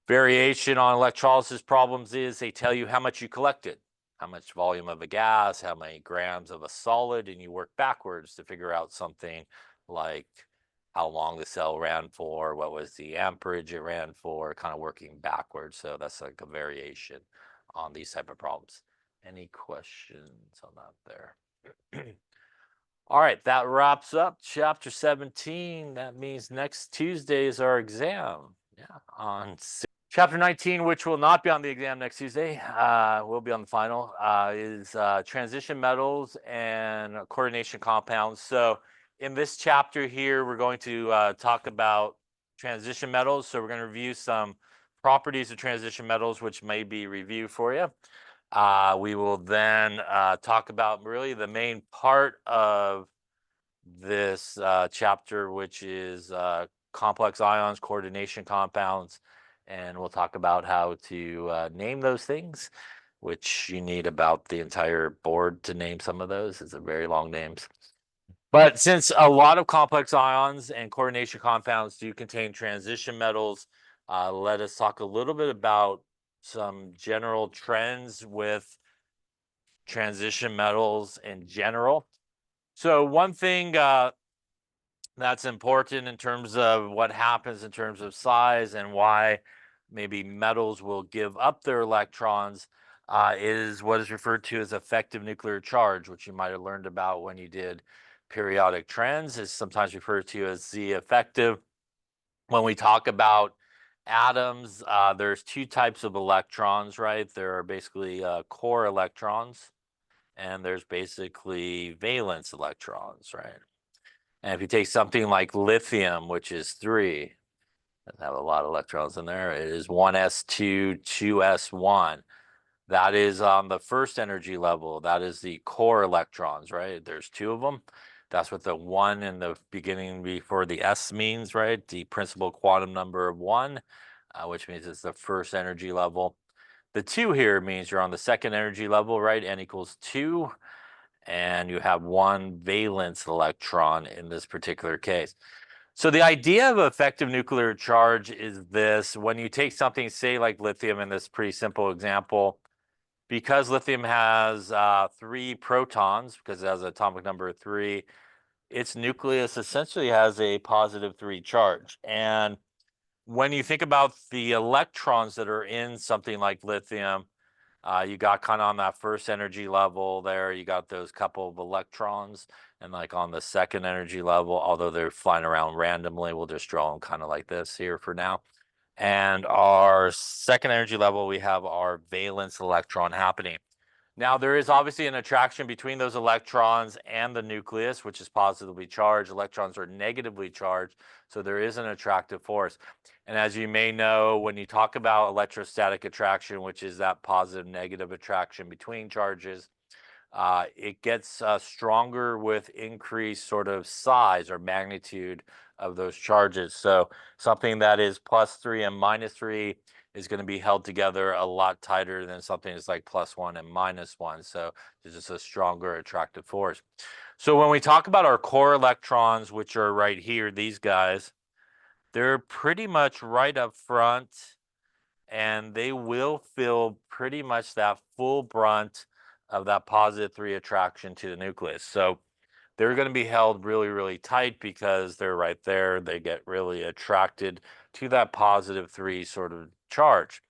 Variation on electrolysis problems is they tell you how much you collected, how much volume of a gas, how many grams of a solid, and you work backwards to figure out something like how long the cell ran for, what was the amperage it ran for, kind of working backwards. So that's like a variation on these type of problems. Any questions on that there? All right, that wraps up chapter 17. That means next Tuesday is our exam. Yeah, on chapter 19, which will not be on the exam next Tuesday, will be on the final, is transition metals and coordination compounds. So in this chapter here, we're going to talk about transition metals. So we're going to review some properties of transition metals, which may be review for you. We will then talk about really the main part of this chapter, which is complex ions, coordination compounds, and we'll talk about how to name those things, which you need about the entire board to name some of those. It's a very long names. But since a lot of complex ions and coordination compounds do contain transition metals, let us talk a little bit about some general trends with transition metals in general. So one thing that's important in terms of what happens in terms of size and why maybe metals will give up their electrons is what is referred to as effective nuclear charge, which you might have learned about when you did periodic trends. Is sometimes referred to as Z effective. When we talk about atoms, there's 2 types of electrons, right? There are basically core electrons, and there's basically valence electrons, right? And if you take something like lithium, which is 3, doesn't have a lot of electrons in there, it is 1s2, 2s1. That is on the first energy level. That is the core electrons, right? There's 2 of them. That's what the 1 in the beginning before the S means, right? The principal quantum number of 1, which means it's the first energy level. The 2 here means you're on the second energy level, right? N equals 2. And you have 1 valence electron in this particular case. So the idea of effective nuclear charge is this: when you take something, say like lithium in this pretty simple example, because lithium has 3 protons, because it has an atomic number of 3, its nucleus essentially has a positive 3 charge. And when you think about the electrons that are in something like lithium, you got kind of on that first energy level there, you got those couple of electrons, and like on the second energy level, although they're flying around randomly, we'll just draw them kind of like this here for now. And our second energy level, we have our valence electron happening. Now, there is obviously an attraction between those electrons and the nucleus, which is positively charged. Electrons are negatively charged, so there is an attractive force. And as you may know, when you talk about electrostatic attraction, which is that positive negative attraction between charges, it gets stronger with increased sort of size or magnitude of those charges. So something that is +3 and -3 is going to be held together a lot tighter than something that's like +1 and -1. So there's just a stronger attractive force. So when we talk about our core electrons, which are right here, these guys, they're pretty much right up front, and they will feel pretty much that full brunt of that +3 attraction to the nucleus. So they're going to be held really, really tight because they're right there. They get really attracted to that +3 sort of charge.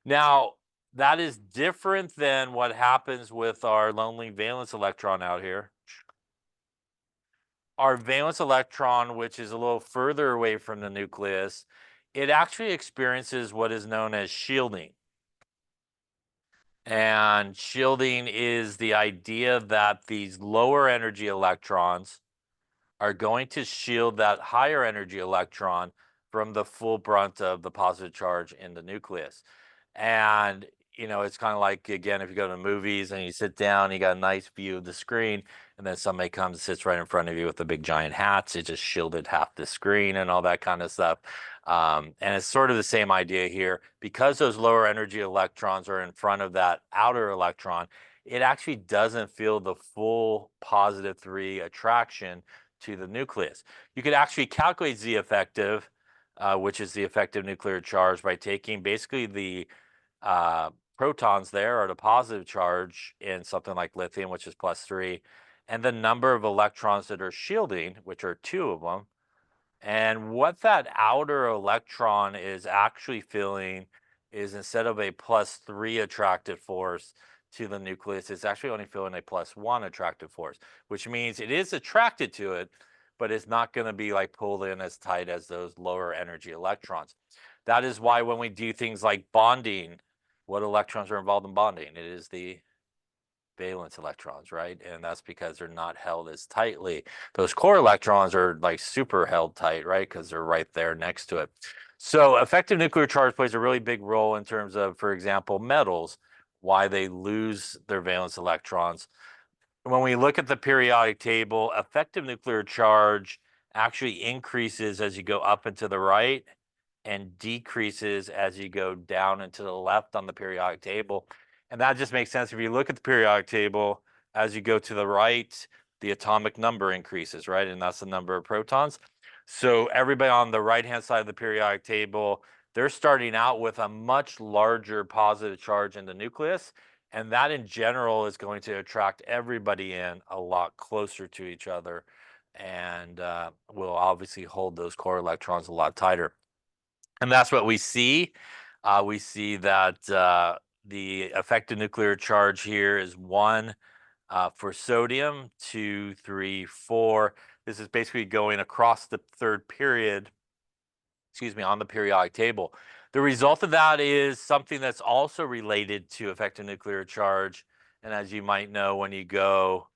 Now, that is different than what happens with our lonely valence electron out here. Our valence electron, which is a little further away from the nucleus, it actually experiences what is known as shielding. And shielding is the idea that these lower energy electrons are going to shield that higher energy electron from the full brunt of the positive charge in the nucleus. And, it's kind of like, again, if you go to movies and you sit down, you got a nice view of the screen, and then somebody comes and sits right in front of you with a big giant hat. It just shielded half the screen and all that kind of stuff. And it's sort of the same idea here. Because those lower energy electrons are in front of that outer electron, it actually doesn't feel the full +3 attraction to the nucleus. You could actually calculate Z effective, which is the effective nuclear charge, by taking basically the protons there, or the positive charge in something like lithium, which is +3, and the number of electrons that are shielding, which are 2 of them. And what that outer electron is actually feeling is, instead of a +3 attractive force to the nucleus, it's actually only feeling a +1 attractive force, which means it is attracted to it, but it's not going to be like pulled in as tight as those lower energy electrons. That is why when we do things like bonding, what electrons are involved in bonding? It is the valence electrons, right? And that's because they're not held as tightly. Those core electrons are like super held tight, right? Because they're right there next to it. So effective nuclear charge plays a really big role in terms of, for example, metals, why they lose their valence electrons. When we look at the periodic table, effective nuclear charge actually increases as you go up and to the right, and decreases as you go down and to the left on the periodic table. And that just makes sense. If you look at the periodic table, as you go to the right, the atomic number increases, right? And that's the number of protons. So everybody on the right-hand side of the periodic table, they're starting out with a much larger positive charge in the nucleus. And that in general is going to attract everybody in a lot closer to each other, and will obviously hold those core electrons a lot tighter. And that's what we see. We see that the effective nuclear charge here is 1 for sodium, 2, 3, 4. This is basically going across the third period, on the periodic table. The result of that is something that's also related to effective nuclear charge. And as you might know, when you go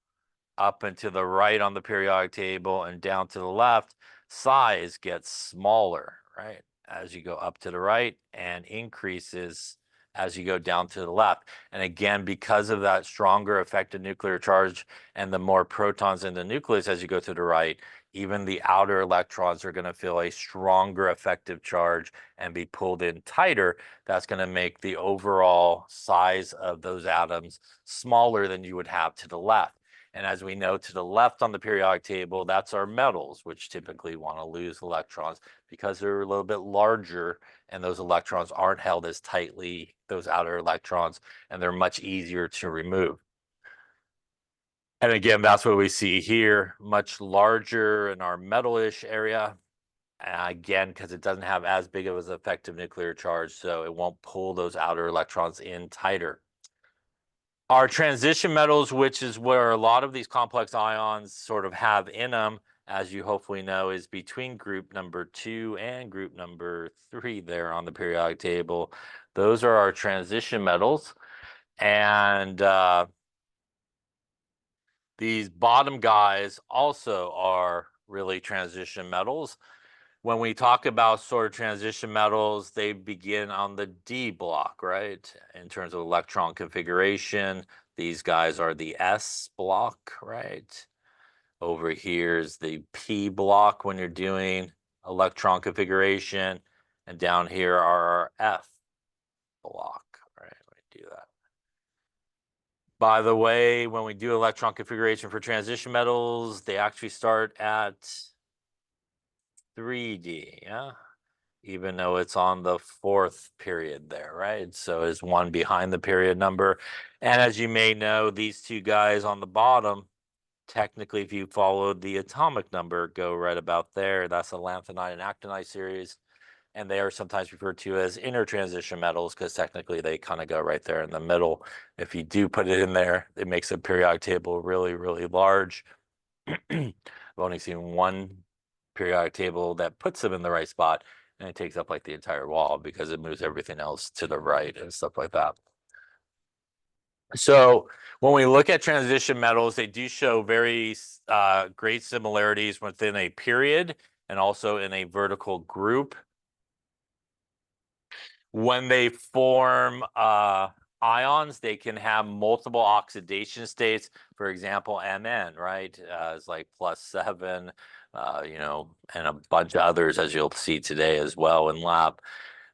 up and to the right on the periodic table and down to the left, size gets smaller, right? As you go up to the right, and increases as you go down to the left. And again, because of that stronger effective nuclear charge and the more protons in the nucleus as you go to the right, even the outer electrons are going to feel a stronger effective charge and be pulled in tighter. That's going to make the overall size of those atoms smaller than you would have to the left. And as we know, to the left on the periodic table, that's our metals, which typically want to lose electrons because they're a little bit larger, and those electrons aren't held as tightly, those outer electrons, and they're much easier to remove. And again, that's what we see here, much larger in our metalish area, again, because it doesn't have as big of an effective nuclear charge, so it won't pull those outer electrons in tighter. Our transition metals, which is where a lot of these complex ions sort of have in them, as you hopefully know, is between group number 2 and group number 3 there on the periodic table. Those are our transition metals. And these bottom guys also are really transition metals. When we talk about sort of transition metals, they begin on the D block, right? In terms of electron configuration, these guys are the S block, right? Over here is the P block when you're doing electron configuration, and down here are our F block, right? Let me do that. By the way, when we do electron configuration for transition metals, they actually start at 3D, yeah? Even though it's on the 4th period there, right? So it's one behind the period number. And as you may know, these two guys on the bottom, technically, if you followed the atomic number, go right about there. That's a lanthanide and actinide series. And they are sometimes referred to as intertransition metals because technically they kind of go right there in the middle. If you do put it in there, it makes the periodic table really, really large. I've only seen one periodic table that puts them in the right spot, and it takes up like the entire wall because it moves everything else to the right and stuff like that. So when we look at transition metals, they do show very great similarities within a period and also in a vertical group. When they form ions, they can have multiple oxidation states. For example, Mn, right? Is like +7, you know, and a bunch of others, as you'll see today as well in lab.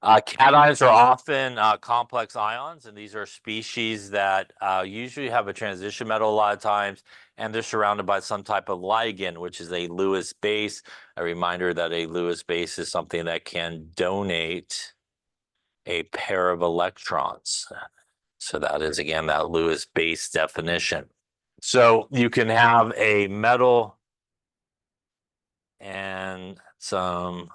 Cations are often complex ions, and these are species that usually have a transition metal a lot of times, and they're surrounded by some type of ligand, which is a Lewis base. A reminder that a Lewis base is something that can donate a pair of electrons. So that is, again, that Lewis base definition. So you can have a metal and some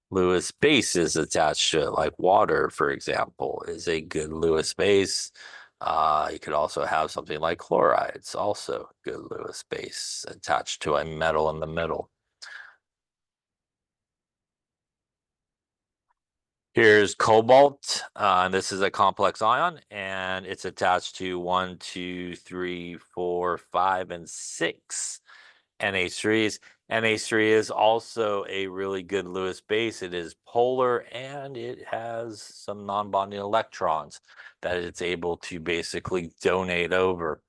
Lewis bases attached to it, like water, for example, is a good Lewis base. You could also have something like chlorides, also good Lewis base attached to a metal in the middle. Here's cobalt, and this is a complex ion, and it's attached to 1, 2, 3, 4, 5, and 6 NH3s. NH3 is also a really good Lewis base. It is polar, and it has some non-bonding electrons that it's able to basically donate over.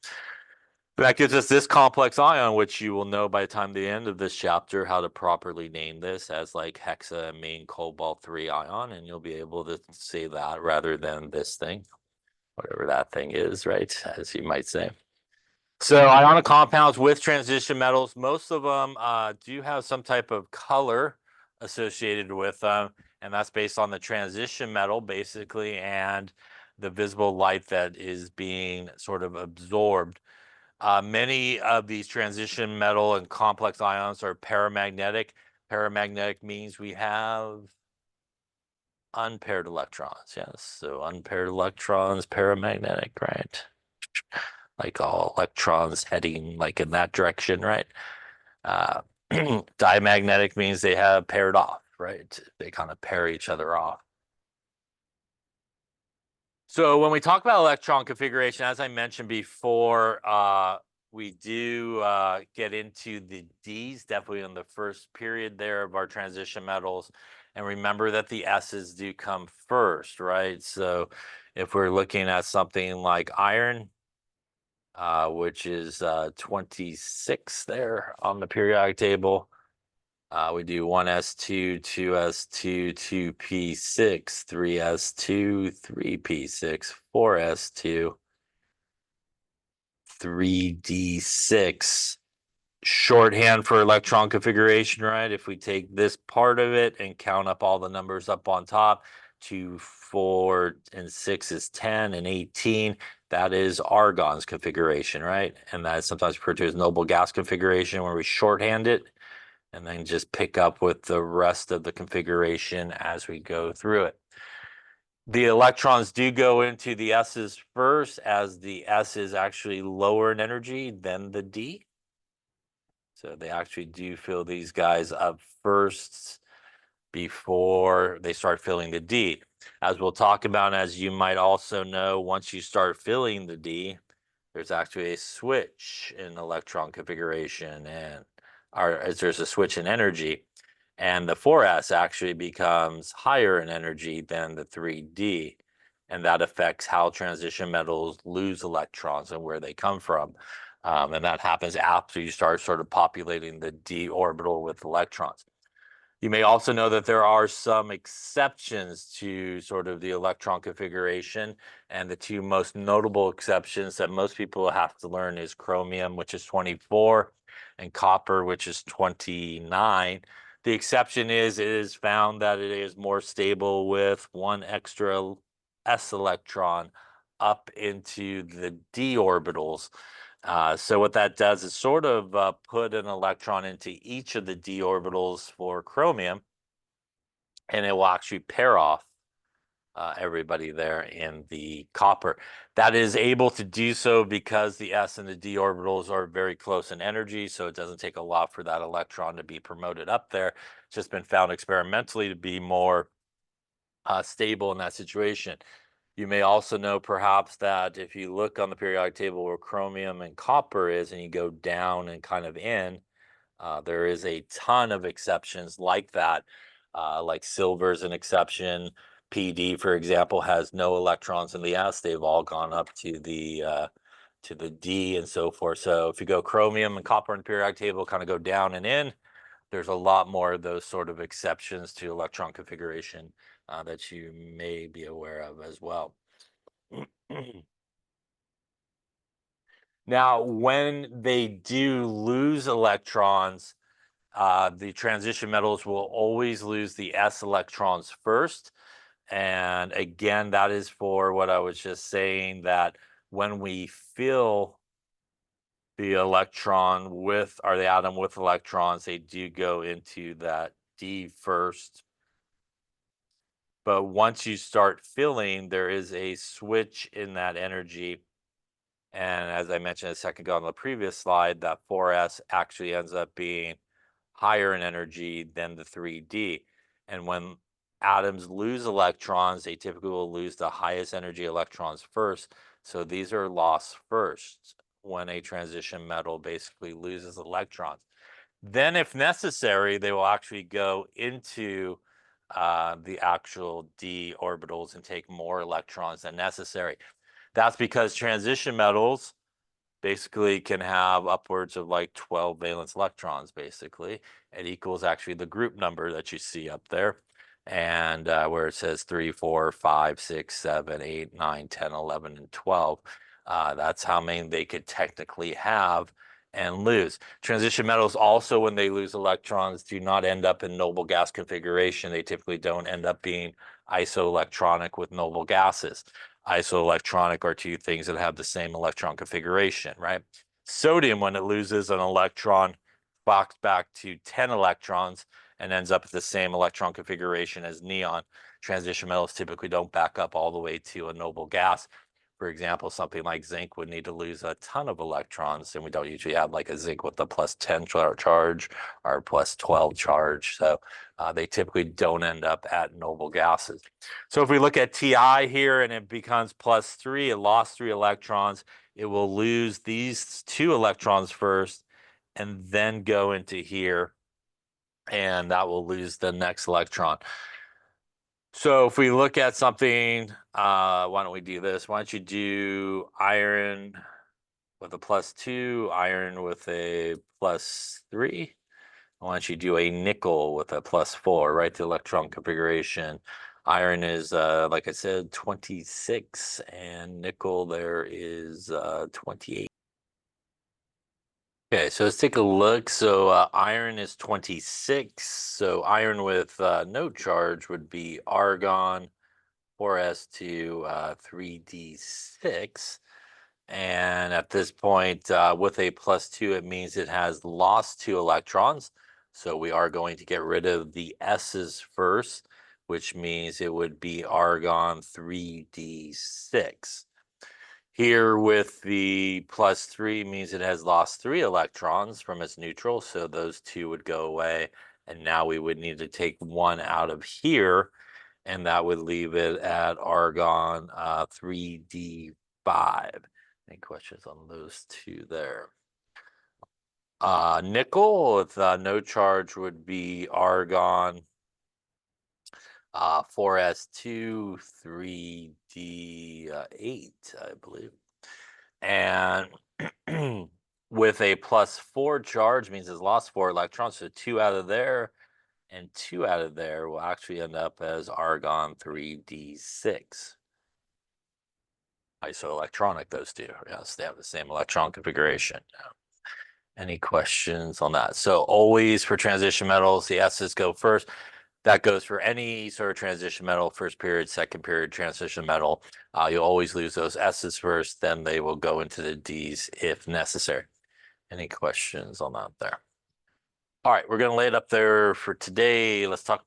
That gives us this complex ion, which you will know by the time the end of this chapter how to properly name this as like hexamine cobalt 3 ion, and you'll be able to say that rather than this thing, whatever that thing is, right? As you might say. So ionic compounds with transition metals, most of them do have some type of color associated with them, and that's based on the transition metal, basically, and the visible light that is being sort of absorbed. Many of these transition metal and complex ions are paramagnetic. Paramagnetic means we have unpaired electrons. Yes, so unpaired electrons, paramagnetic, right? Like all electrons heading like in that direction, right? Diamagnetic means they have paired off, right? They kind of pair each other off. So when we talk about electron configuration, as I mentioned before, we do get into the Ds, definitely in the first period there of our transition metals. And remember that the S's do come first, right? So if we're looking at something like iron, which is 26 there on the periodic table, we do 1s2, 2s2, 2p6, 3s2, 3p6, 4s2, 3d6. Shorthand for electron configuration, right? If we take this part of it and count up all the numbers up on top, 2, 4, and 6 is 10, and 18. That is argon's configuration, right? And that is sometimes referred to as noble gas configuration, where we shorthand it. and then just pick up with the rest of the configuration as we go through it. The electrons do go into the S's first, as the S is actually lower in energy than the D. So they actually do fill these guys up first before they start filling the D. As we'll talk about, as you might also know, once you start filling the D, there's actually a switch in electron configuration, and there's a switch in energy, and the 4s actually becomes higher in energy than the 3d, and that affects how transition metals lose electrons and where they come from. And that happens after you start sort of populating the d orbital with electrons. You may also know that there are some exceptions to sort of the electron configuration, and the two most notable exceptions that most people have to learn is chromium, which is 24, and copper, which is 29. The exception is it is found that it is more stable with one extra s electron up into the d orbitals. So what that does is sort of put an electron into each of the d orbitals for chromium, and it will actually pair off everybody there in the copper. That is able to do so because the s and the d orbitals are very close in energy, so it doesn't take a lot for that electron to be promoted up there. It's just been found experimentally to be more stable in that situation. You may also know perhaps that if you look on the periodic table where chromium and copper is, and you go down and kind of in, there is a ton of exceptions like that. Like silver is an exception. PD, for example, has no electrons in the s. They've all gone up to the D and so forth. So if you go chromium and copper in the periodic table, kind of go down and in, there's a lot more of those sort of exceptions to electron configuration that you may be aware of as well. Now, when they do lose electrons, the transition metals will always lose the s electrons first. And again, that is for what I was just saying, that when we fill the electron with, or the atom with electrons, they do go into that D first. But once you start filling, there is a switch in that energy. And as I mentioned a second ago on the previous slide, that 4s actually ends up being higher in energy than the 3d. And when atoms lose electrons, they typically will lose the highest energy electrons first. So these are lost first when a transition metal basically loses electrons. Then, if necessary, they will actually go into the actual d orbitals and take more electrons than necessary. That's because transition metals basically can have upwards of like 12 valence electrons, basically. It equals actually the group number that you see up there. And where it says 3, 4, 5, 6, 7, 8, 9, 10, 11, and 12. That's how many they could technically have and lose. Transition metals also, when they lose electrons, do not end up in noble gas configuration. They typically don't end up being isoelectronic with noble gases. Isoelectronic are two things that have the same electron configuration, right? Sodium, when it loses an electron, clocks back to 10 electrons and ends up with the same electron configuration as neon. Transition metals typically don't back up all the way to a noble gas. For example, something like zinc would need to lose a ton of electrons, and we don't usually have like a zinc with a plus 10 charge or plus 12 charge. So they typically don't end up at noble gases. So if we look at Ti here and it becomes plus 3, it lost 3 electrons, it will lose these 2 electrons first and then go into here, and that will lose the next electron. So if we look at something, why don't we do this? Why don't you do iron with a plus 2, iron with a plus 3? Why don't you do a nickel with a plus 4, right? The electron configuration. Iron is, like I said, 26, and nickel there is 28. Okay, so let's take a look. So iron is 26. So iron with no charge would be argon, 4s2, 3d6. And at this point, with a plus 2, it means it has lost 2 electrons. So we are going to get rid of the S's first, which means it would be argon 3d6. Here with the +3 means it has lost 3 electrons from its neutral, so those 2 would go away. And now we would need to take 1 out of here, and that would leave it at argon 3d5. Any questions on those 2 there? Nickel with no charge would be argon 4s2 3d8, I believe. And with a +4 charge means it's lost 4 electrons, so 2 out of there and 2 out of there will actually end up as argon 3d6. Isoelectronic, those two. Yes, they have the same electron configuration. Any questions on that? So always for transition metals, the S's go first. That goes for any sort of transition metal, first period, second period transition metal. You'll always lose those S's first, then they will go into the D's if necessary. Any questions on that there? All right, we're going to lay it up there for today. Let's talk